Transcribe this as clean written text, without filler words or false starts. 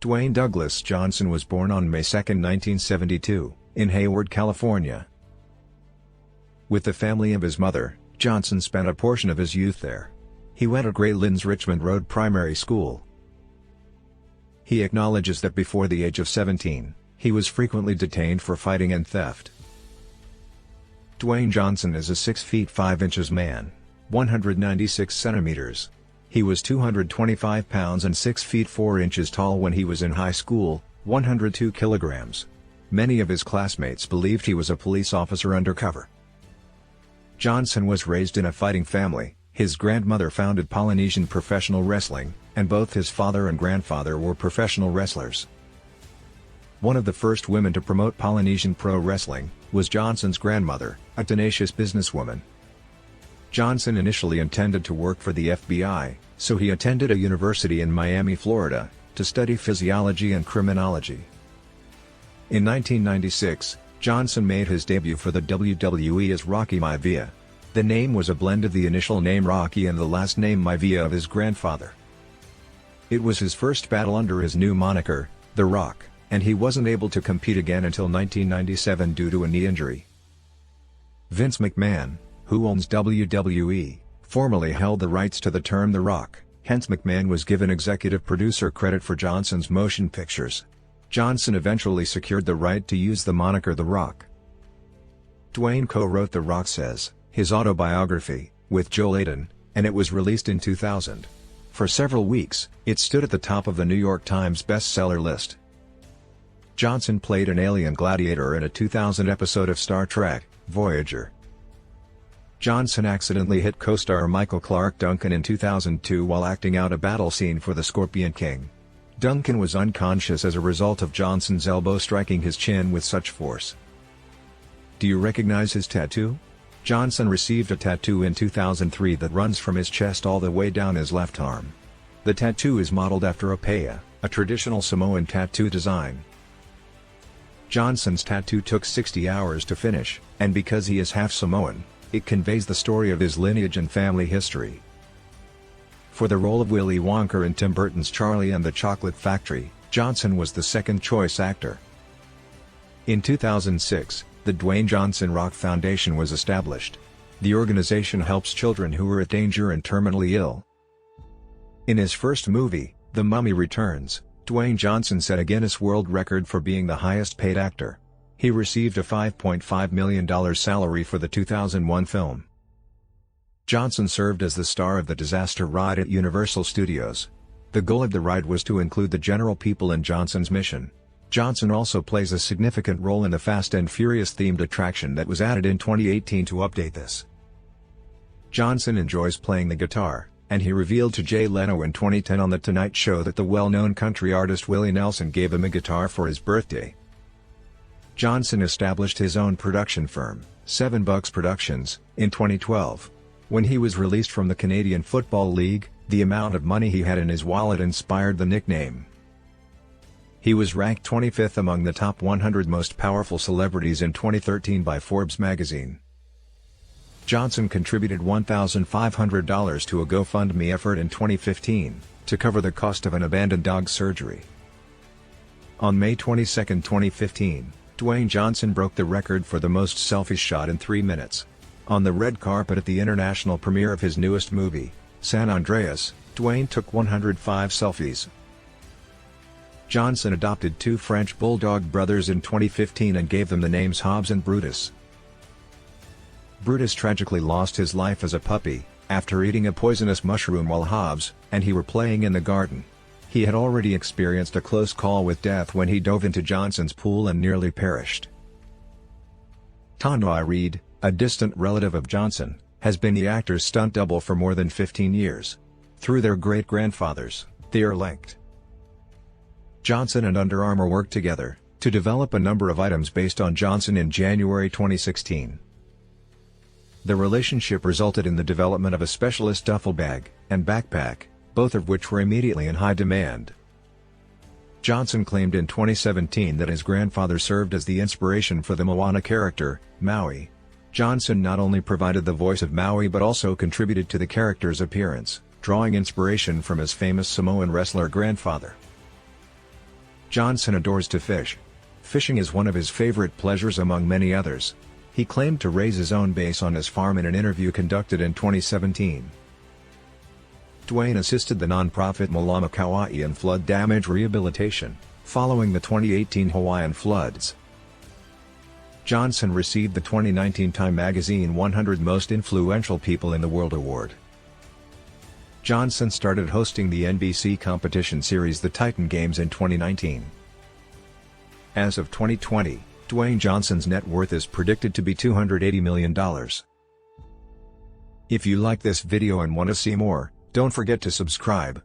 Dwayne Douglas Johnson was born on May 2, 1972, in Hayward, California. With the family of his mother, Johnson spent a portion of his youth there. He went to Graylands Richmond Road Primary School. He acknowledges that before the age of 17, he was frequently detained for fighting and theft. Dwayne Johnson is a 6 feet 5 inches man, 196 centimeters. He was 225 pounds and 6 feet 4 inches tall when he was in high school, 102 kilograms. Many of his classmates believed he was a police officer undercover. Johnson was raised in a fighting family. His grandmother founded Polynesian Professional Wrestling, and both his father and grandfather were professional wrestlers. One of the first women to promote Polynesian pro wrestling was Johnson's grandmother, a tenacious businesswoman. Johnson initially intended to work for the FBI, so he attended a university in Miami, Florida, to study physiology and criminology. In 1996, Johnson made his debut for the WWE as Rocky Maivia. The name was a blend of the initial name Rocky and the last name Maivia of his grandfather. It was his first battle under his new moniker, The Rock, and he wasn't able to compete again until 1997 due to a knee injury. Vince McMahon, who owns WWE, formerly held the rights to the term The Rock, hence McMahon was given executive producer credit for Johnson's motion pictures. Johnson eventually secured the right to use the moniker The Rock. Dwayne co-wrote The Rock Says, his autobiography, with Joe Layden, and it was released in 2000. For several weeks, it stood at the top of the New York Times bestseller list. Johnson played an alien gladiator in a 2000 episode of Star Trek, Voyager. Johnson accidentally hit co-star Michael Clarke Duncan in 2002 while acting out a battle scene for the Scorpion King. Duncan was unconscious as a result of Johnson's elbow striking his chin with such force. Do you recognize his tattoo? Johnson received a tattoo in 2003 that runs from his chest all the way down his left arm. The tattoo is modeled after a paea, a traditional Samoan tattoo design. Johnson's tattoo took 60 hours to finish, and because he is half Samoan, it conveys the story of his lineage and family history. For the role of Willy Wonka in Tim Burton's Charlie and the Chocolate Factory, Johnson was the second-choice actor. In 2006, the Dwayne Johnson Rock Foundation was established. The organization helps children who are at danger and terminally ill. In his first movie, The Mummy Returns, Dwayne Johnson set a Guinness World Record for being the highest-paid actor. He received a $5.5 million salary for the 2001 film. Johnson served as the star of the disaster ride at Universal Studios. The goal of the ride was to include the general people in Johnson's mission. Johnson also plays a significant role in the Fast and Furious-themed attraction that was added in 2018 to update this. Johnson enjoys playing the guitar, and he revealed to Jay Leno in 2010 on The Tonight Show that the well-known country artist Willie Nelson gave him a guitar for his birthday. Johnson established his own production firm, Seven Bucks Productions, in 2012. When he was released from the Canadian Football League, the amount of money he had in his wallet inspired the nickname. He was ranked 25th among the top 100 most powerful celebrities in 2013 by Forbes magazine. Johnson contributed $1,500 to a GoFundMe effort in 2015, to cover the cost of an abandoned dog's surgery. On May 22, 2015, Dwayne Johnson broke the record for the most selfies shot in 3 minutes. On the red carpet at the international premiere of his newest movie, San Andreas, Dwayne took 105 selfies. Johnson adopted 2 French Bulldog brothers in 2015 and gave them the names Hobbs and Brutus. Brutus tragically lost his life as a puppy, after eating a poisonous mushroom while Hobbs and he were playing in the garden. He had already experienced a close call with death when he dove into Johnson's pool and nearly perished. Tanoi Reed, a distant relative of Johnson, has been the actor's stunt double for more than 15 years. Through their great-grandfathers, they are linked. Johnson and Under Armour worked together to develop a number of items based on Johnson in January 2016. The relationship resulted in the development of a specialist duffel bag and backpack, both of which were immediately in high demand. Johnson claimed in 2017 that his grandfather served as the inspiration for the Moana character, Maui. Johnson not only provided the voice of Maui but also contributed to the character's appearance, drawing inspiration from his famous Samoan wrestler grandfather. Johnson adores to fish. Fishing is one of his favorite pleasures among many others. He claimed to raise his own bass on his farm in an interview conducted in 2017. Dwayne assisted the nonprofit Malama Kauai in flood damage rehabilitation, following the 2018 Hawaiian floods. Johnson received the 2019 Time Magazine 100 Most Influential People in the World Award. Johnson started hosting the NBC competition series The Titan Games in 2019. As of 2020, Dwayne Johnson's net worth is predicted to be $280 million. If you like this video and want to see more, don't forget to subscribe.